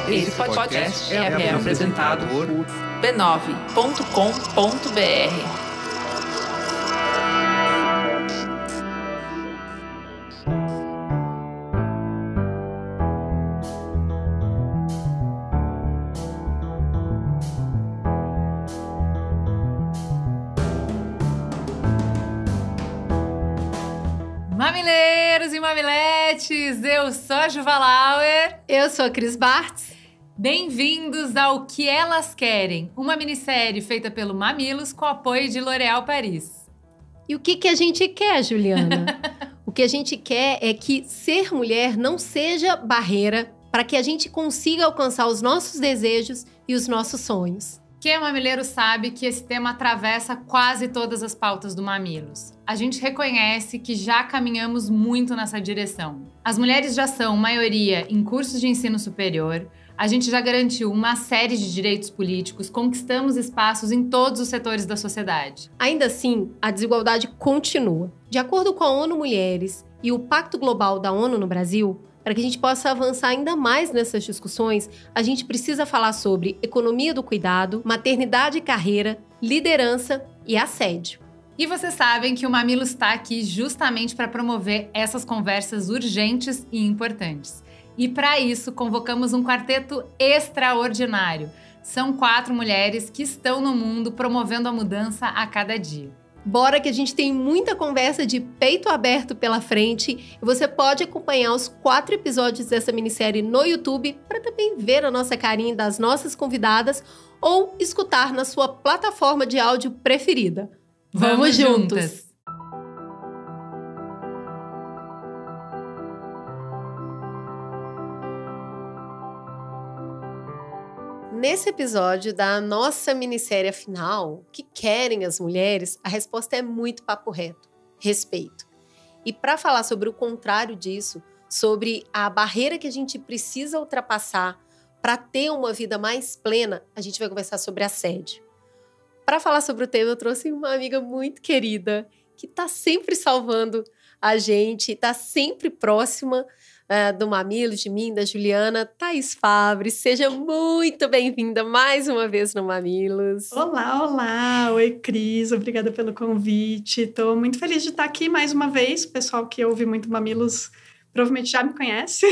Esse podcast é apresentado por b9.com.br. Mamileiros e mamiletes, eu sou a Juva Lauer. Eu sou a Cris Bartz. Bem-vindos ao Que Elas Querem, uma minissérie feita pelo Mamilos com apoio de L'Oréal Paris. E o que a gente quer, Juliana? O que a gente quer é que ser mulher não seja barreira para que a gente consiga alcançar os nossos desejos e os nossos sonhos. Quem é mamileiro sabe que esse tema atravessa quase todas as pautas do Mamilos. A gente reconhece que já caminhamos muito nessa direção. As mulheres já são maioria em cursos de ensino superior, a gente já garantiu uma série de direitos políticos, conquistamos espaços em todos os setores da sociedade. Ainda assim, a desigualdade continua. De acordo com a ONU Mulheres e o Pacto Global da ONU no Brasil, para que a gente possa avançar ainda mais nessas discussões, a gente precisa falar sobre economia do cuidado, maternidade e carreira, liderança e assédio. E vocês sabem que o Mamilos está aqui justamente para promover essas conversas urgentes e importantes. E para isso, convocamos um quarteto extraordinário. São 4 mulheres que estão no mundo promovendo a mudança a cada dia. Bora que a gente tem muita conversa de peito aberto pela frente e você pode acompanhar os 4 episódios dessa minissérie no YouTube para também ver a nossa carinha das nossas convidadas ou escutar na sua plataforma de áudio preferida. Vamos juntas! Nesse episódio da nossa minissérie final, que querem as mulheres, a resposta é muito papo reto, respeito. E para falar sobre o contrário disso, sobre a barreira que a gente precisa ultrapassar para ter uma vida mais plena, a gente vai conversar sobre assédio. Para falar sobre o tema, eu trouxe uma amiga muito querida, que está sempre salvando a gente, está sempre próxima do Mamilos, de mim, da Juliana, Thaís Fabre. Seja muito bem-vinda mais uma vez no Mamilos. Olá, olá! Oi, Cris, obrigada pelo convite. Estou muito feliz de estar aqui mais uma vez. O pessoal que ouve muito Mamilos provavelmente já me conhece,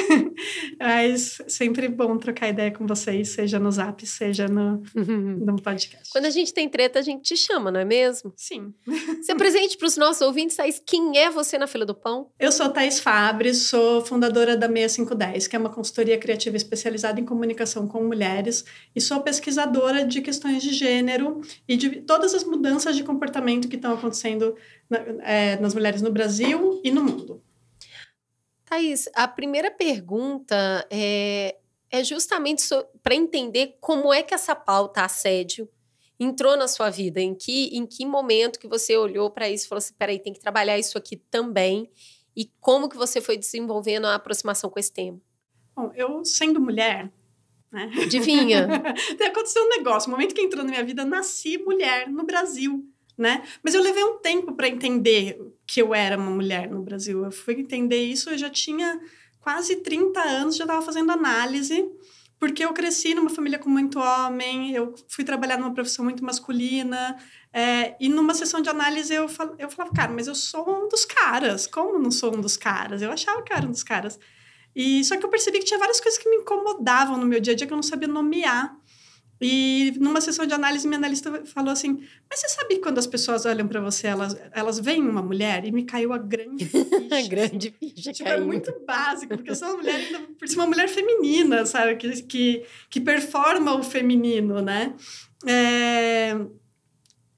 mas sempre bom trocar ideia com vocês, seja no Zap, seja no podcast. Quando a gente tem treta, a gente te chama, não é mesmo? Sim. Se apresente para os nossos ouvintes, Thaís, quem é você na fila do pão? Eu sou Thaís Fabre, sou fundadora da 6510, que é uma consultoria criativa especializada em comunicação com mulheres, e sou pesquisadora de questões de gênero e de todas as mudanças de comportamento que estão acontecendo nas mulheres no Brasil e no mundo. Thaís, a primeira pergunta é justamente para entender como é que essa pauta assédio entrou na sua vida. Em que momento que você olhou para isso e falou assim, peraí, tem que trabalhar isso aqui também. E como que você foi desenvolvendo a aproximação com esse tema? Bom, eu sendo mulher, né? Adivinha? Aconteceu um negócio. No momento que entrou na minha vida, nasci mulher no Brasil, né? Mas eu levei um tempo para entender que eu era uma mulher no Brasil. Eu fui entender isso, eu já tinha quase 30 anos, já estava fazendo análise, porque eu cresci numa família com muito homem, eu fui trabalhar numa profissão muito masculina, e numa sessão de análise eu falava, cara, mas eu sou um dos caras, como eu não sou um dos caras? Eu achava que eu era um dos caras. Só que eu percebi que tinha várias coisas que me incomodavam no meu dia a dia que eu não sabia nomear. E numa sessão de análise, minha analista falou assim, mas você sabe que quando as pessoas olham para você, elas veem uma mulher? E me caiu a grande ficha. A grande ficha tipo, é muito básico, porque eu sou uma mulher, ainda por cima, uma mulher feminina, sabe? Que performa o feminino, né?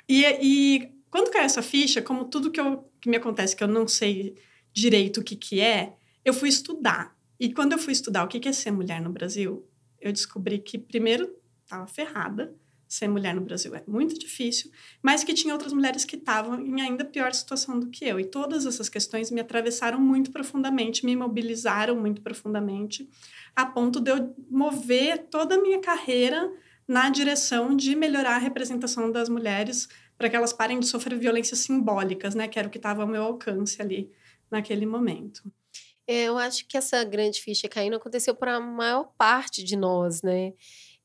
E quando caiu essa ficha, como tudo que me acontece, que eu não sei direito o que é, eu fui estudar. E quando eu fui estudar o que é ser mulher no Brasil, eu descobri que, primeiro, estava ferrada. Ser mulher no Brasil é muito difícil, mas que tinha outras mulheres que estavam em ainda pior situação do que eu. E todas essas questões me atravessaram muito profundamente, me mobilizaram muito profundamente, a ponto de eu mover toda a minha carreira na direção de melhorar a representação das mulheres para que elas parem de sofrer violências simbólicas, né? Que era o que estava ao meu alcance ali naquele momento. Eu acho que essa grande ficha caindo aconteceu para a maior parte de nós, né?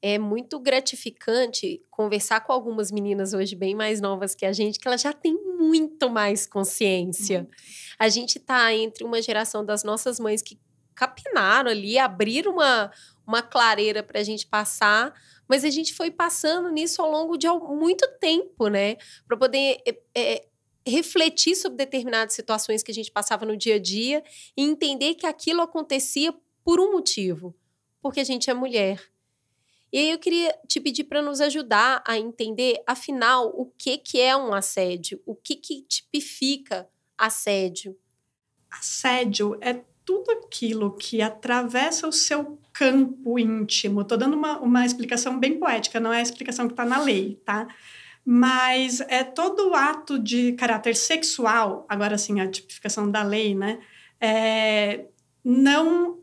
É muito gratificante conversar com algumas meninas hoje bem mais novas que a gente, que elas já têm muito mais consciência. A gente tá entre uma geração das nossas mães que capinaram ali, abriram uma clareira para a gente passar, mas a gente foi passando nisso ao longo de muito tempo, né? Para poder refletir sobre determinadas situações que a gente passava no dia a dia e entender que aquilo acontecia por um motivo, porque a gente é mulher. E aí eu queria te pedir para nos ajudar a entender, afinal, o que é um assédio? O que tipifica assédio? Assédio é tudo aquilo que atravessa o seu campo íntimo. Estou dando uma explicação bem poética, não é a explicação que está na lei, tá? Mas é todo ato de caráter sexual, agora sim, a tipificação da lei, né? Não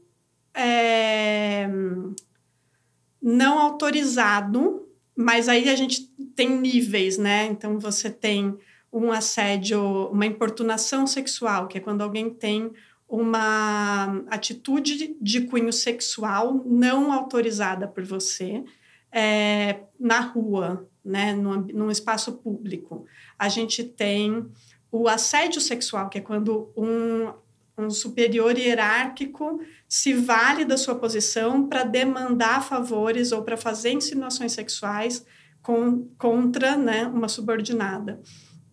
autorizado, mas aí a gente tem níveis, né? Então, você tem um assédio, uma importunação sexual, que é quando alguém tem uma atitude de cunho sexual não autorizada por você na rua, né? Num espaço público. A gente tem o assédio sexual, que é quando um superior hierárquico se vale da sua posição para demandar favores ou para fazer insinuações sexuais contra, né, uma subordinada.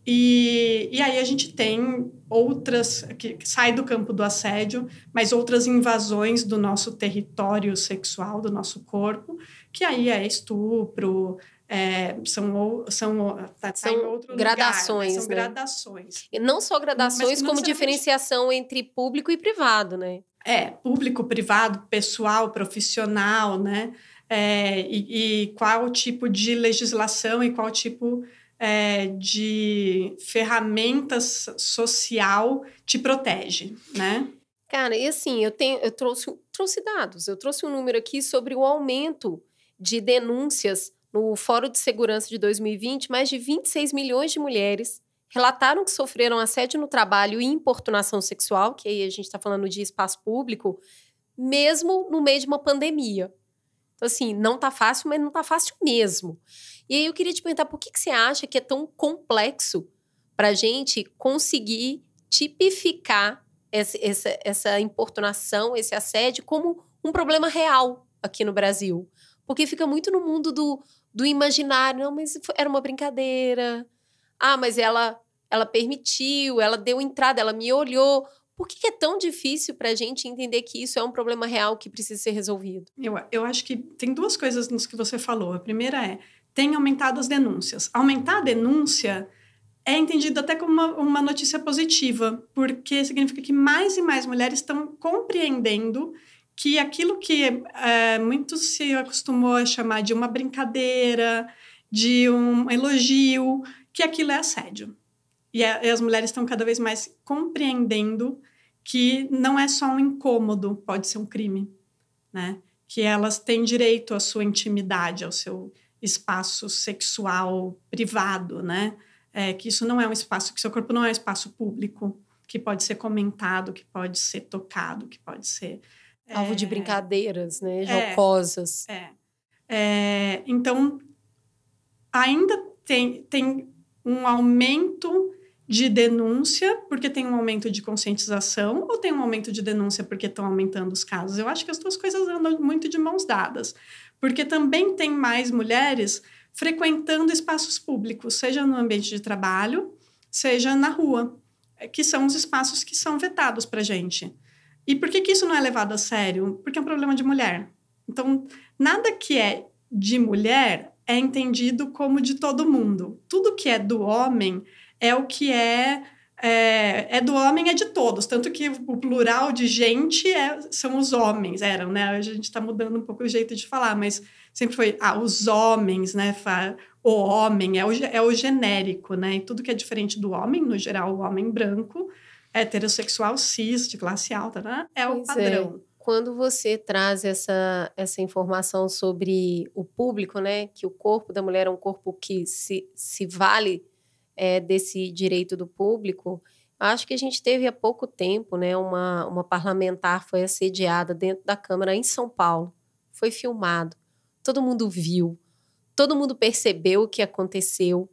E aí a gente tem outras, que sai do campo do assédio, mas outras invasões do nosso território sexual, do nosso corpo, que aí é estupro, são gradações, lugar, né? São né? gradações. E não só gradações, como necessariamente diferenciação entre público e privado, né? Público, privado, pessoal, profissional, né? E qual tipo de legislação e qual tipo de ferramenta social te protege, né? Cara, e assim, eu trouxe dados, eu trouxe um número aqui sobre o aumento de denúncias no Fórum de Segurança de 2020, mais de 26 milhões de mulheres relataram que sofreram assédio no trabalho e importunação sexual, que aí a gente está falando de espaço público, mesmo no meio de uma pandemia. Então, assim, não tá fácil, mas não tá fácil mesmo. E aí eu queria te perguntar, por que você acha que é tão complexo para a gente conseguir tipificar essa importunação, esse assédio, como um problema real aqui no Brasil? Porque fica muito no mundo do imaginário. Não, mas era uma brincadeira. Ah, mas ela permitiu, ela deu entrada, ela me olhou. Por que é tão difícil para a gente entender que isso é um problema real que precisa ser resolvido? Eu acho que tem duas coisas nisso que você falou. A primeira tem aumentado as denúncias. Aumentar a denúncia é entendido até como uma notícia positiva, porque significa que mais e mais mulheres estão compreendendo que aquilo que muito se acostumou a chamar de uma brincadeira, de um elogio, que aquilo é assédio. E as mulheres estão cada vez mais compreendendo que não é só um incômodo, pode ser um crime, né? Que elas têm direito à sua intimidade, ao seu espaço sexual privado, né? Que isso não é um espaço, que seu corpo não é um espaço público, que pode ser comentado, que pode ser tocado, que pode ser... alvo de brincadeiras, né? Jocosas. Então, ainda tem um aumento de denúncia, porque tem um aumento de conscientização, ou tem um aumento de denúncia porque estão aumentando os casos? Eu acho que as duas coisas andam muito de mãos dadas, porque também tem mais mulheres frequentando espaços públicos, seja no ambiente de trabalho, seja na rua, que são os espaços que são vetados para a gente. E por que isso não é levado a sério? Porque é um problema de mulher. Então, nada que é de mulher é entendido como de todo mundo. Tudo que é do homem é o que é do homem, é de todos. Tanto que o plural de gente são os homens, eram, né? A gente está mudando um pouco o jeito de falar, mas sempre foi os homens, né? O homem é o genérico, né? E tudo que é diferente do homem, no geral, o homem branco, heterossexual, cis, de classe alta, né? O padrão. Quando você traz essa informação sobre o público, né? Que o corpo da mulher é um corpo que se vale desse direito do público, Acho que a gente teve há pouco tempo, né, uma parlamentar foi assediada dentro da Câmara em São Paulo. Foi filmado. Todo mundo viu. Todo mundo percebeu o que aconteceu.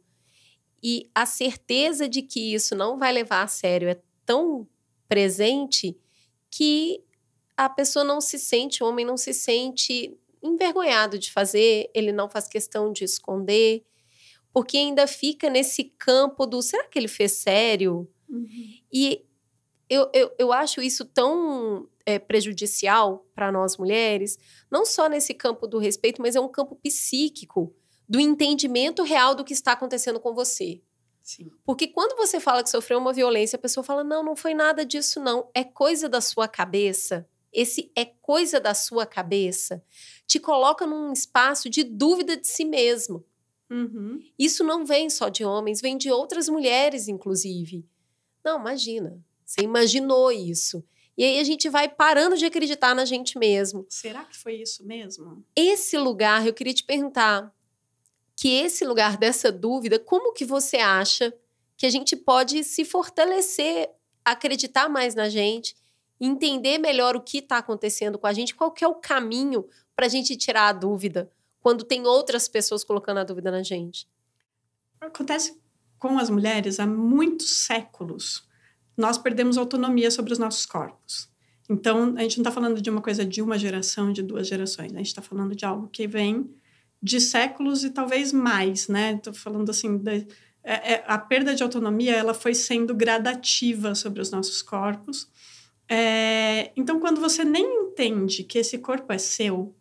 E a certeza de que isso não vai levar a sério é tão presente que a pessoa não se sente, o homem não se sente envergonhado de fazer, ele não faz questão de esconder, porque ainda fica nesse campo do, será que ele fez sério? E eu acho isso tão prejudicial para nós mulheres, não só nesse campo do respeito, mas é um campo psíquico, do entendimento real do que está acontecendo com você. Sim. Porque quando você fala que sofreu uma violência, a pessoa fala, não foi nada disso não, é coisa da sua cabeça. Esse é coisa da sua cabeça te coloca num espaço de dúvida de si mesmo. Isso não vem só de homens, vem de outras mulheres, inclusive. Não, imagina, você imaginou isso. E aí a gente vai parando de acreditar na gente mesmo. Será que foi isso mesmo? Esse lugar, eu queria te perguntar, que esse lugar dessa dúvida, como que você acha que a gente pode se fortalecer, acreditar mais na gente, entender melhor o que está acontecendo com a gente, qual que é o caminho para a gente tirar a dúvida quando tem outras pessoas colocando a dúvida na gente? Acontece com as mulheres há muitos séculos. Nós perdemos autonomia sobre os nossos corpos. Então, a gente não está falando de uma coisa de uma geração, de 2 gerações. A gente está falando de algo que vem de séculos e talvez mais, né? Estou falando assim, a perda de autonomia, ela foi sendo gradativa sobre os nossos corpos. Então, quando você nem entende que esse corpo é seu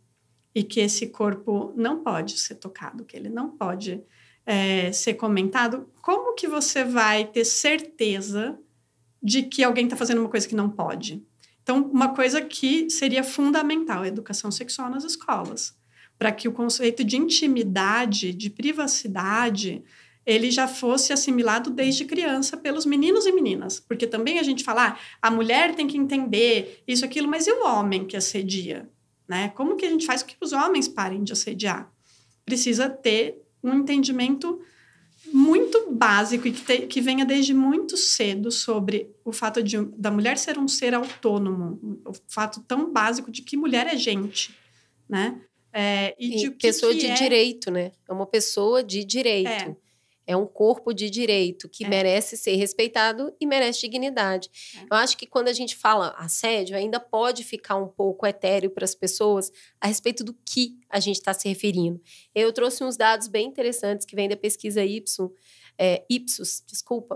e que esse corpo não pode ser tocado, que ele não pode ser comentado, como que você vai ter certeza de que alguém está fazendo uma coisa que não pode? Então, uma coisa que seria fundamental, a educação sexual nas escolas, para que o conceito de intimidade, de privacidade, ele já fosse assimilado desde criança pelos meninos e meninas. Porque também a gente fala, a mulher tem que entender isso, aquilo, mas e o homem que assedia? Né? Como que a gente faz com que os homens parem de assediar? Precisa ter um entendimento muito básico e que venha desde muito cedo sobre o fato da mulher ser um ser autônomo, o fato tão básico de que mulher é gente, né? E pessoa de direito, né? É uma pessoa de direito. É um corpo de direito que merece ser respeitado e merece dignidade. Eu acho que quando a gente fala assédio, ainda pode ficar um pouco etéreo para as pessoas a respeito do que a gente está se referindo. Eu trouxe uns dados bem interessantes que vêm da pesquisa Ipsos,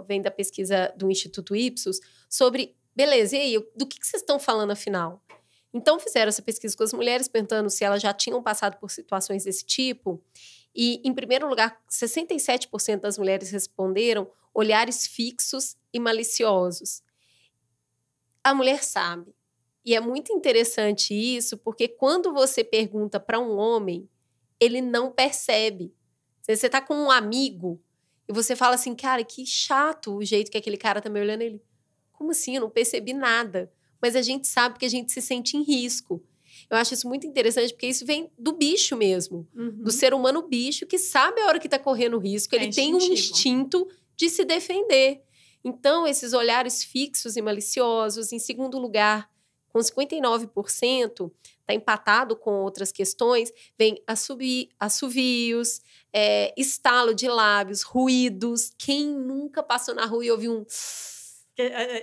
vem da pesquisa do Instituto Ipsos, sobre, beleza, e aí, do que vocês estão falando afinal? Então, fizeram essa pesquisa com as mulheres, perguntando se elas já tinham passado por situações desse tipo. E, em primeiro lugar, 67% das mulheres responderam olhares fixos e maliciosos. A mulher sabe. E é muito interessante isso, porque quando você pergunta para um homem, ele não percebe. Você está com um amigo e você fala assim, cara, que chato o jeito que aquele cara está me olhando. Ele, como assim? Eu não percebi nada. Mas a gente sabe que a gente se sente em risco. Eu acho isso muito interessante, porque isso vem do bicho mesmo. Do ser humano bicho, que sabe a hora que está correndo risco. Ele tem um instinto de se defender. Então, esses olhares fixos e maliciosos, em segundo lugar, com 59%, está empatado com outras questões, vem assovios, estalo de lábios, ruídos. Quem nunca passou na rua e ouviu um...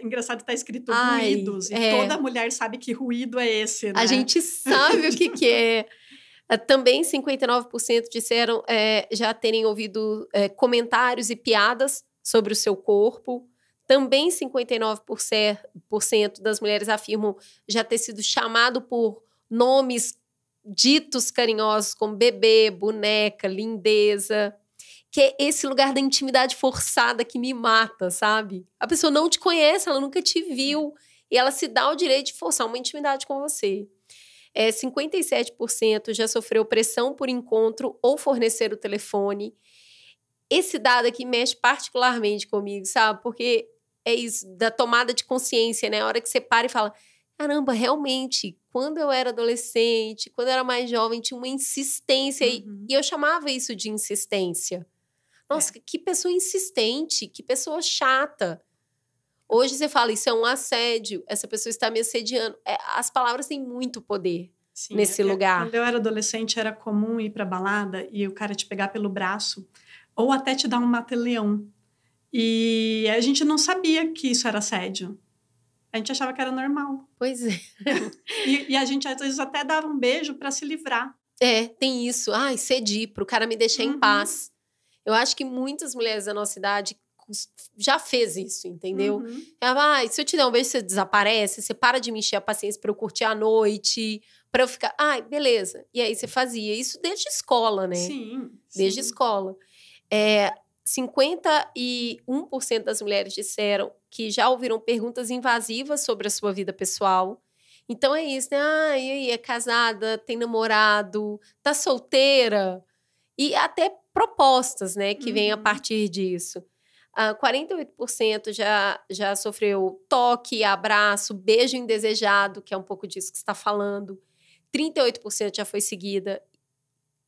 engraçado, tá escrito ruídos. E toda mulher sabe que ruído é esse, né? A gente sabe o que é. Também 59% disseram já terem ouvido comentários e piadas sobre o seu corpo. Também 59% das mulheres afirmam já ter sido chamado por nomes ditos carinhosos como bebê, boneca, lindeza. Que é esse lugar da intimidade forçada que me mata, sabe? A pessoa não te conhece, ela nunca te viu. E ela se dá o direito de forçar uma intimidade com você. 57% já sofreu pressão por encontro ou fornecer o telefone. Esse dado aqui mexe particularmente comigo, sabe? Porque é isso, da tomada de consciência, né? A hora que você para e fala, caramba, realmente, quando eu era adolescente, quando eu era mais jovem, tinha uma insistência. E eu chamava isso de insistência. Nossa, que pessoa insistente, que pessoa chata. Hoje você fala, isso é um assédio, essa pessoa está me assediando. As palavras têm muito poder. Sim, nesse lugar. Quando eu era adolescente, era comum ir pra balada e o cara te pegar pelo braço ou até te dar um mata-leão. E a gente não sabia que isso era assédio. A gente achava que era normal. Pois é. E a gente, às vezes, até dava um beijo para se livrar. Tem isso. Cedi pro cara me deixar em paz. Eu acho que muitas mulheres da nossa idade já fez isso, entendeu? Se eu te der um beijo, você desaparece, você para de me encher a paciência pra eu curtir a noite, pra eu ficar... beleza. E aí você fazia isso desde escola, né? Sim. Desde escola. 51% das mulheres disseram que já ouviram perguntas invasivas sobre a sua vida pessoal. Então é isso, né? E aí, é casada, tem namorado, tá solteira? E até propostas, né, que vêm a partir disso. 48% já sofreu toque, abraço, beijo indesejado, que é um pouco disso que você está falando. 38% já foi seguida.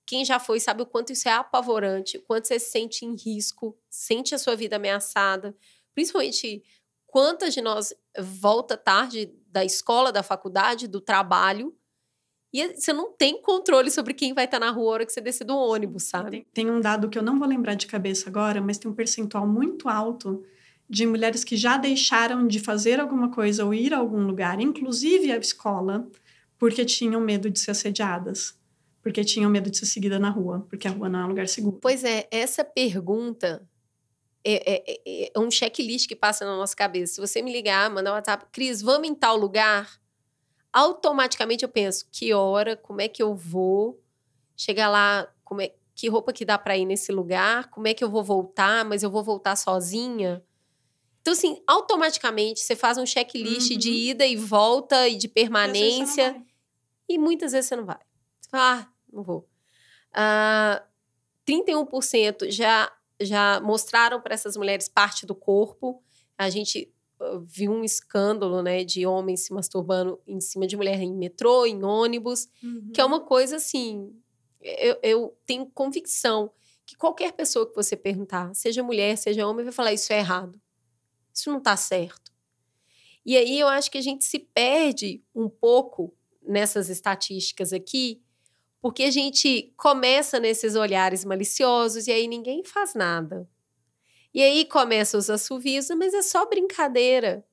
Quem já foi sabe o quanto isso é apavorante, o quanto você se sente em risco, sente a sua vida ameaçada. Principalmente, quantas de nós volta tarde da escola, da faculdade, do trabalho, e você não tem controle sobre quem vai estar na rua na hora que você descer do ônibus, sabe? Tem um dado que eu não vou lembrar de cabeça agora, mas tem um percentual muito alto de mulheres que já deixaram de fazer alguma coisa ou ir a algum lugar, inclusive a escola, porque tinham medo de ser assediadas. Porque tinham medo de ser seguida na rua, porque a rua não é um lugar seguro. Pois é, essa pergunta é um checklist que passa na nossa cabeça. Se você me ligar, mandar um WhatsApp, Cris, vamos em tal lugar? Automaticamente eu penso, que hora, como é que eu vou chegar lá, que roupa que dá para ir nesse lugar, como é que eu vou voltar, mas eu vou voltar sozinha? Então, assim, automaticamente você faz um checklist de ida e volta e de permanência e muitas vezes você não vai. Você fala, não vou. 31% já mostraram para essas mulheres parte do corpo. A gente viu um escândalo, né, de homens se masturbando em cima de mulher em metrô, em ônibus, que é uma coisa assim, eu tenho convicção que qualquer pessoa que você perguntar, seja mulher, seja homem, vai falar, isso é errado, isso não tá certo. E aí eu acho que a gente se perde um pouco nessas estatísticas aqui, porque a gente começa nesses olhares maliciosos e aí ninguém faz nada. E aí começam os assovios, mas é só brincadeira.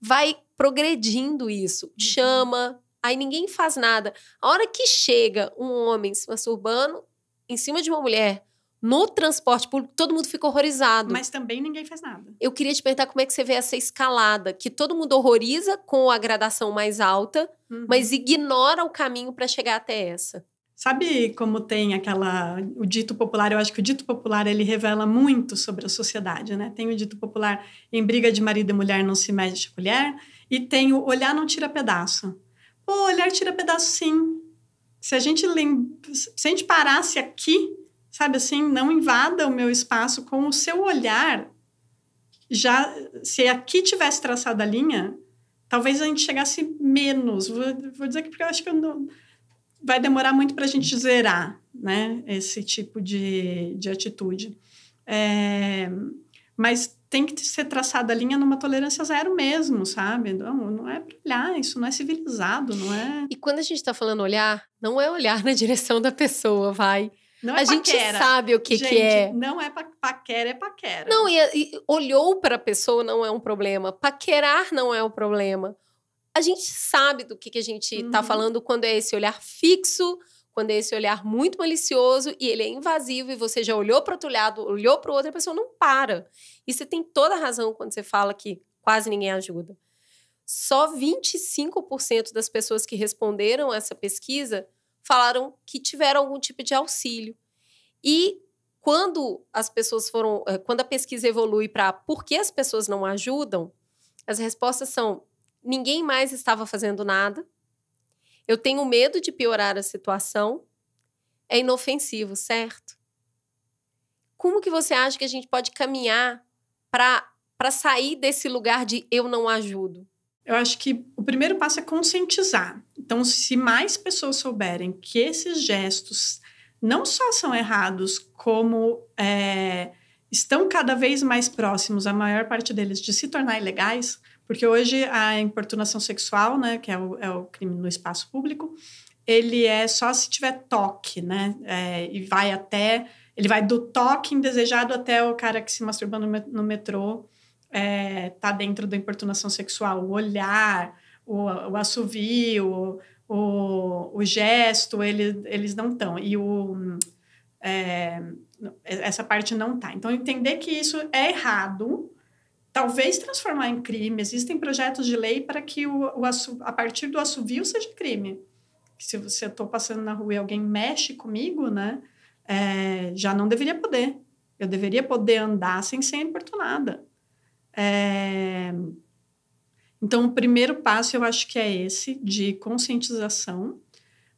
Vai progredindo isso. Chama, aí ninguém faz nada. A hora que chega um homem se masturbando em cima de uma mulher no transporte público, todo mundo fica horrorizado. Mas também ninguém faz nada. Eu queria te perguntar como é que você vê essa escalada, que todo mundo horroriza com a gradação mais alta, mas ignora o caminho para chegar até essa. Sabe como tem o dito popular? Eu acho que o dito popular, ele revela muito sobre a sociedade, né? Tem o dito popular, em briga de marido e mulher não se mexe a colher, e tem o olhar não tira pedaço. Pô, olhar tira pedaço sim. Se a gente parasse aqui, sabe assim, não invada o meu espaço com o seu olhar, se aqui tivesse traçado a linha, talvez a gente chegasse menos. Vou dizer que porque eu acho que vai demorar muito para a gente zerar, né, esse tipo de atitude. Mas tem que ser traçada a linha numa tolerância zero mesmo, sabe? Não é para olhar, isso não é civilizado, não é... E quando a gente está falando olhar, não é olhar na direção da pessoa, vai... Não é a paquera. Gente sabe o que é. Não é paquera, é paquera. Não, e olhou para a pessoa não é um problema. Paquerar não é um problema. A gente sabe do que a gente está falando quando é esse olhar fixo, quando é esse olhar muito malicioso e ele é invasivo e você já olhou para outro lado, olhou para o outro e a pessoa não para. E você tem toda a razão quando você fala que quase ninguém ajuda. Só 25% das pessoas que responderam essa pesquisa falaram que tiveram algum tipo de auxílio. E quando a pesquisa evolui para por que as pessoas não ajudam, as respostas são: ninguém mais estava fazendo nada, eu tenho medo de piorar a situação, é inofensivo, certo? Como que você acha que a gente pode caminhar para sair desse lugar de eu não ajudo? Eu acho que o primeiro passo é conscientizar. Então, se mais pessoas souberem que esses gestos não só são errados, como estão cada vez mais próximos, a maior parte deles, de se tornar ilegais, porque hoje a importunação sexual, né, que é o crime no espaço público, ele é só se tiver toque, né, e ele vai do toque indesejado até o cara que se masturba no metrô, tá dentro da importunação sexual, o olhar, o assovio, o gesto, eles não estão. E essa parte não tá. Então, entender que isso é errado, talvez transformar em crime. Existem projetos de lei para que a partir do assovio seja crime. Se eu estou passando na rua e alguém mexe comigo, né, já não deveria poder. Eu deveria poder andar sem ser importunada. Então, o primeiro passo, eu acho que é esse, de conscientização.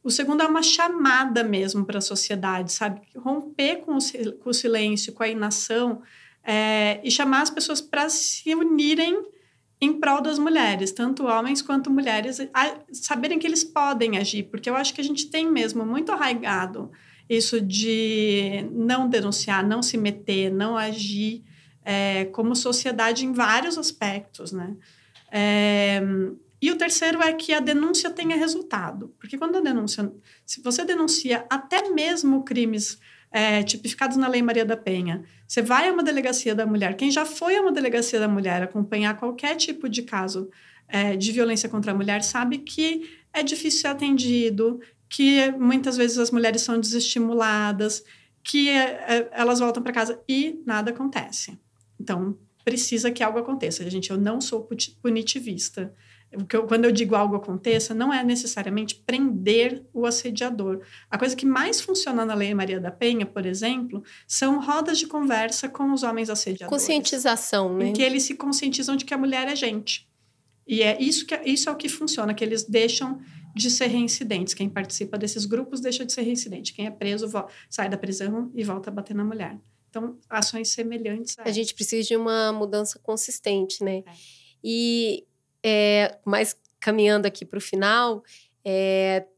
O segundo é uma chamada mesmo para a sociedade, sabe? Romper com o silêncio, com a inação, e chamar as pessoas para se unirem em prol das mulheres, tanto homens quanto mulheres, saberem que eles podem agir, porque eu acho que a gente tem mesmo muito arraigado isso de não denunciar, não se meter, não agir como sociedade em vários aspectos, né? E o terceiro é que a denúncia tenha resultado, porque quando a denúncia, se você denuncia até mesmo crimes tipificados na Lei Maria da Penha, você vai a uma delegacia da mulher, quem já foi a uma delegacia da mulher acompanhar qualquer tipo de caso de violência contra a mulher sabe que é difícil ser atendido, que muitas vezes as mulheres são desestimuladas, que elas voltam para casa e nada acontece. Então, precisa que algo aconteça. Gente, eu não sou punitivista. Quando eu digo algo aconteça, não é necessariamente prender o assediador. A coisa que mais funciona na Lei Maria da Penha, por exemplo, são rodas de conversa com os homens assediadores. Conscientização, né? Em que eles se conscientizam de que a mulher é gente. E isso é o que funciona, que eles deixam de ser reincidentes. Quem participa desses grupos deixa de ser reincidente. Quem é preso sai da prisão e volta a bater na mulher. Então, ações semelhantes a gente precisa de uma mudança consistente, né? E, mas caminhando aqui para o final,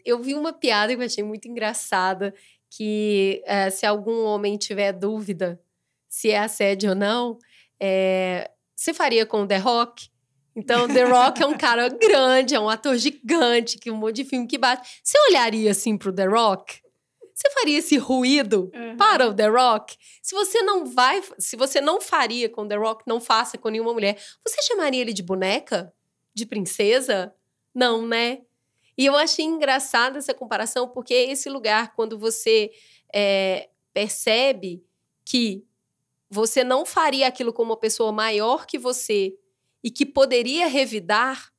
eu vi uma piada que eu achei muito engraçada, que se algum homem tiver dúvida se é assédio ou não, você faria com o The Rock? Então, The Rock é um cara grande, é um ator gigante, que um monte de filme que bate. Você olharia assim pro The Rock? Você faria esse ruído para o The Rock? Se você não faria com o The Rock, não faça com nenhuma mulher. Você chamaria ele de boneca? De princesa? Não, né? E eu achei engraçada essa comparação, porque é esse lugar, quando você percebe que você não faria aquilo com uma pessoa maior que você e que poderia revidar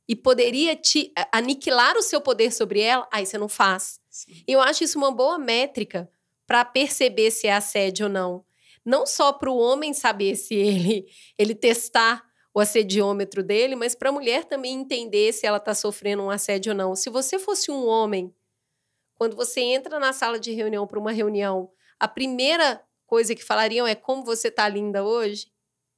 e poderia te aniquilar o seu poder sobre ela, aí você não faz. Sim. E eu acho isso uma boa métrica para perceber se é assédio ou não. Não só para o homem saber se ele testar o assediômetro dele, mas para a mulher também entender se ela está sofrendo um assédio ou não. Se você fosse um homem, quando você entra na sala de reunião para uma reunião, a primeira coisa que falariam é como você está linda hoje?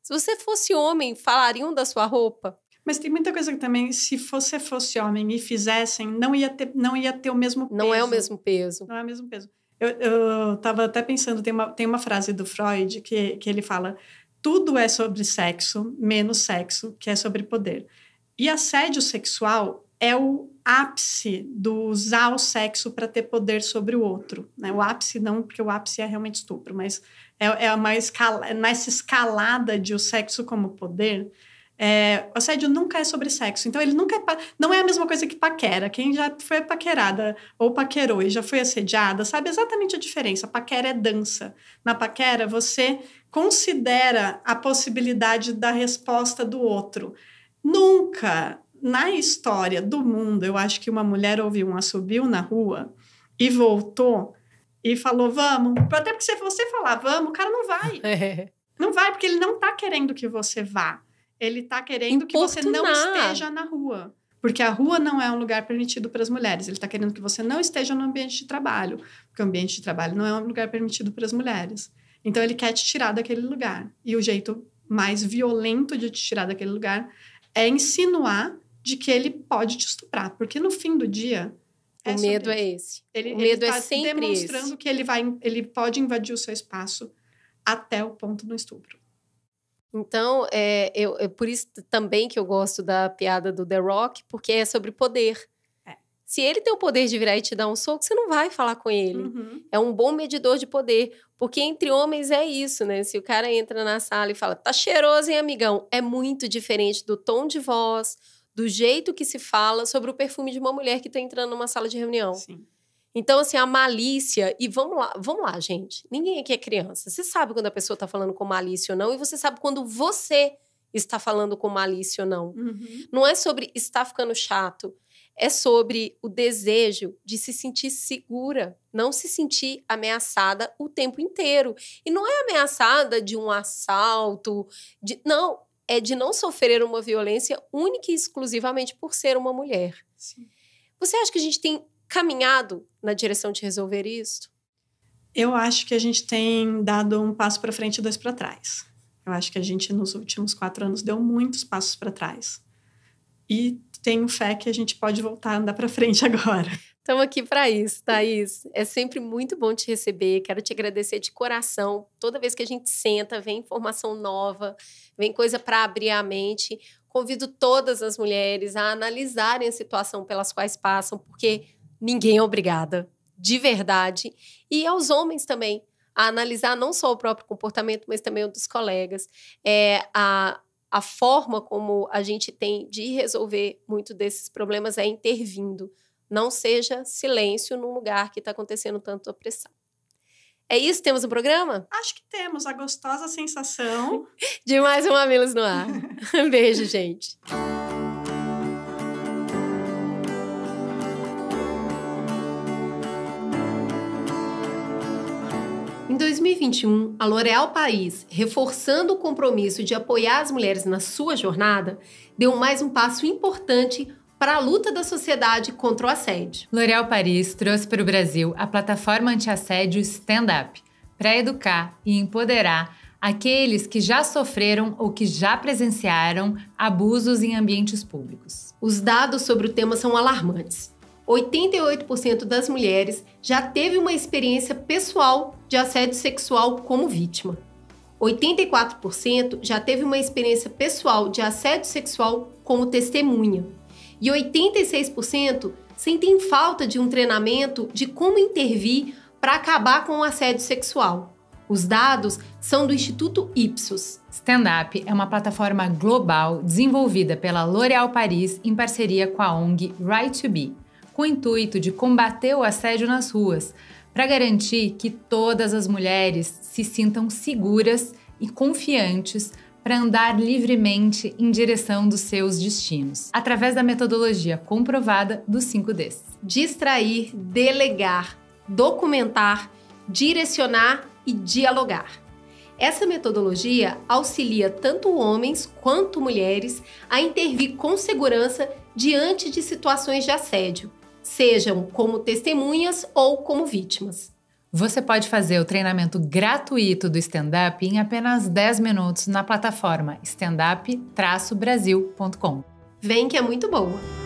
Se você fosse homem, falariam da sua roupa? Mas tem muita coisa que também, se você fosse homem e fizessem, não ia ter o mesmo peso. Não é o mesmo peso. Não é o mesmo peso. Eu estava até pensando, tem uma frase do Freud que ele fala: tudo é sobre sexo, menos sexo, que é sobre poder. E assédio sexual é o ápice do usar o sexo para ter poder sobre o outro, né? O ápice não, porque o ápice é realmente estupro, mas nessa escalada de o sexo como poder, o assédio nunca é sobre sexo. Então, ele nunca não é a mesma coisa que paquera. Quem já foi paquerada ou paquerou e já foi assediada sabe exatamente a diferença. Paquera é dança. Na paquera, você considera a possibilidade da resposta do outro. Nunca, na história do mundo, eu acho que uma mulher ouviu um assobio na rua e voltou e falou, vamos. Até porque se você falar vamos, o cara não vai. Não vai, porque ele não tá querendo que você vá. Ele tá querendo que você não esteja na rua. Porque a rua não é um lugar permitido para as mulheres. Ele tá querendo que você não esteja no ambiente de trabalho. Porque o ambiente de trabalho não é um lugar permitido para as mulheres. Então, ele quer te tirar daquele lugar. E o jeito mais violento de te tirar daquele lugar é insinuar de que ele pode te estuprar. Porque no fim do dia... O medo é esse. O medo é sempre demonstrando que ele pode invadir o seu espaço até o ponto do estupro. Então, por isso também que eu gosto da piada do The Rock, porque é sobre poder. Se ele tem o poder de virar e te dar um soco, você não vai falar com ele. Uhum. É um bom medidor de poder. Porque entre homens é isso, né? Se o cara entra na sala e fala, tá cheiroso, hein, amigão? É muito diferente do tom de voz, do jeito que se fala sobre o perfume de uma mulher que tá entrando numa sala de reunião. Sim. Então, assim, a malícia... E vamos lá, gente. Ninguém aqui é criança. Você sabe quando a pessoa tá falando com malícia ou não, e você sabe quando você está falando com malícia ou não. Uhum. Não é sobre estar ficando chato. É sobre o desejo de se sentir segura, não se sentir ameaçada o tempo inteiro. E não é ameaçada de um assalto, não, é de não sofrer uma violência única e exclusivamente por ser uma mulher. Sim. Você acha que a gente tem caminhado na direção de resolver isso? Eu acho que a gente tem dado um passo para frente e 2 para trás. Eu acho que a gente, nos últimos 4 anos, deu muitos passos para trás. E tenho fé que a gente pode voltar a andar para frente agora. Estamos aqui para isso, Thaís. É sempre muito bom te receber. Quero te agradecer de coração. Toda vez que a gente senta, vem informação nova, vem coisa para abrir a mente. Convido todas as mulheres a analisarem a situação pelas quais passam, porque ninguém é obrigada, de verdade. E aos homens também, a analisar não só o próprio comportamento, mas também o dos colegas. A forma como a gente tem de resolver muito desses problemas é intervindo. Não seja silêncio num lugar que está acontecendo tanto opressão. É isso? Temos um programa? Acho que temos a gostosa sensação de mais um Mamilos no Ar. Beijo, gente. Em 2021, a L'Oréal Paris, reforçando o compromisso de apoiar as mulheres na sua jornada, deu mais um passo importante para a luta da sociedade contra o assédio. L'Oréal Paris trouxe para o Brasil a plataforma anti-assédio Stand Up, para educar e empoderar aqueles que já sofreram ou que já presenciaram abusos em ambientes públicos. Os dados sobre o tema são alarmantes. 88% das mulheres já teve uma experiência pessoal de assédio sexual como vítima. 84% já teve uma experiência pessoal de assédio sexual como testemunha. E 86% sentem falta de um treinamento de como intervir para acabar com o assédio sexual. Os dados são do Instituto Ipsos. Stand Up é uma plataforma global desenvolvida pela L'Oréal Paris em parceria com a ONG Right to Be, com o intuito de combater o assédio nas ruas, para garantir que todas as mulheres se sintam seguras e confiantes para andar livremente em direção dos seus destinos, através da metodologia comprovada dos 5Ds. Distrair, delegar, documentar, direcionar e dialogar. Essa metodologia auxilia tanto homens quanto mulheres a intervir com segurança diante de situações de assédio, sejam como testemunhas ou como vítimas. Você pode fazer o treinamento gratuito do stand-up em apenas 10 minutos na plataforma standup-brasil.com. Vem que é muito boa!